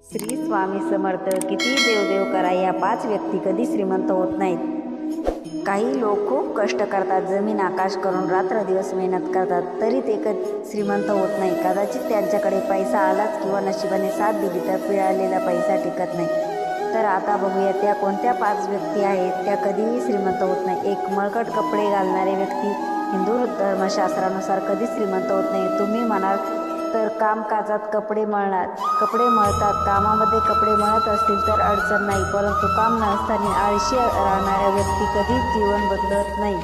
श्री स्वामी समर्थ. किती देवदेव करा, या 5 व्यक्ती कधी श्रीमंत होत नाहीत. काही लोक खूप कष्ट करतात, जमीन आकाश करून रात्रदिवस मेहनत करतात, तरी ते कधी श्रीमंत होत नाही. कदाचित त्यांच्याकडे पैसा आलाच किंवा नशिबाने साथ दिली तर मिळालेला पैसा टिकत नाही. तर आता बघूया त्या कोणत्या 5 व्यक्ती आहेत त्या कधीही श्रीमंत होत नाही. 1. मळकट कपडे घालणारे व्यक्ती. हिंदू धर्मशास्त्रानुसार कधीच श्रीमंत होत नाही. तुम्ही म्हणाल तर कामकाजात कपडे मळतात. कामामध्ये कपडे मळत असतील तर अडचण नाही, परंतु काम नसताना आळशी राहणाऱ्या व्यक्ती कधीच जीवन बदलत नाही.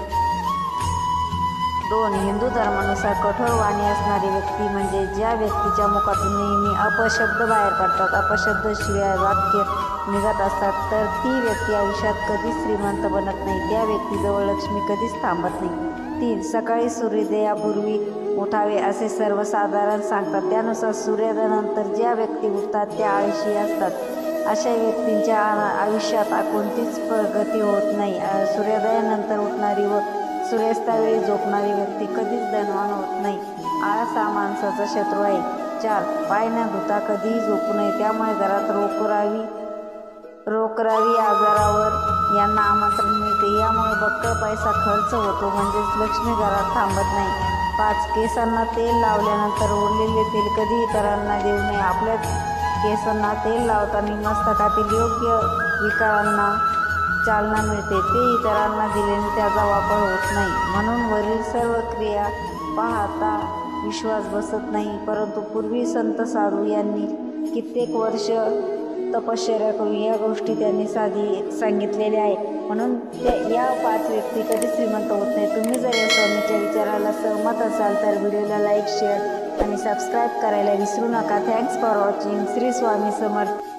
2. हिंदू धर्मानुसार कठोर वाणी असणारी व्यक्ती, म्हणजे ज्या व्यक्तीच्या मुखातून नेहमी अपशब्द बाहेर पडतात, अपशब्द शिवाय वाक्य निघत असतात, तर ती व्यक्ती आयुष्यात कधीच श्रीमंत बनत नाही. त्या व्यक्तीजवळ लक्ष्मी कधीच थांबत नाही. 3. सकाळी सूर्योदयापूर्वी उठावे असे सर्वसाधारण सांगतात. त्यानुसार सूर्योदयानंतर ज्या व्यक्ती उठतात त्या आळशी असतात. अशा व्यक्तींच्या आयुष्यात कोणतीच प्रगती होत नाही. सूर्योदयानंतर उठणारी व सूर्यास्तावेळी झोपणारी व्यक्ती कधीच धनवान होत नाही. आळस हा माणसाचा शत्रू आहे. 4. पाय न धुता कधीही झोपू नये, त्यामुळे घरात रोकरावी आजारावर यांना आमंत्रण मिळते. यामुळे बक्कळ पैसा खर्च होतो, म्हणजेच लक्ष्मी घरात थांबत नाही. 5. केसांना तेल लावल्यानंतर उरलेले तेल कधी इतरांना देऊ नये. आपल्या केसांना तेल लावताना मस्तकातील योग्य विकारांना चालना मिळते, ते इतरांना दिल्याने त्याचा वापर होत नाही. म्हणून वरील सर्व क्रिया पाहता विश्वास बसत नाही, परंतु पूर्वी संत साधू यांनी कित्येक वर्ष तपश्चर्या करून या गोष्टी त्यांनी सांगितलेल्या आहे. म्हणून या 5 व्यक्ती कधी श्रीमंत होत नाही. तुम्ही जर या स्वामीच्या विचाराला सहमत असाल तर व्हिडिओला लाईक, शेअर आणि सबस्क्राईब करायला विसरू नका. Thanks for watching. Shri Swami Samarth.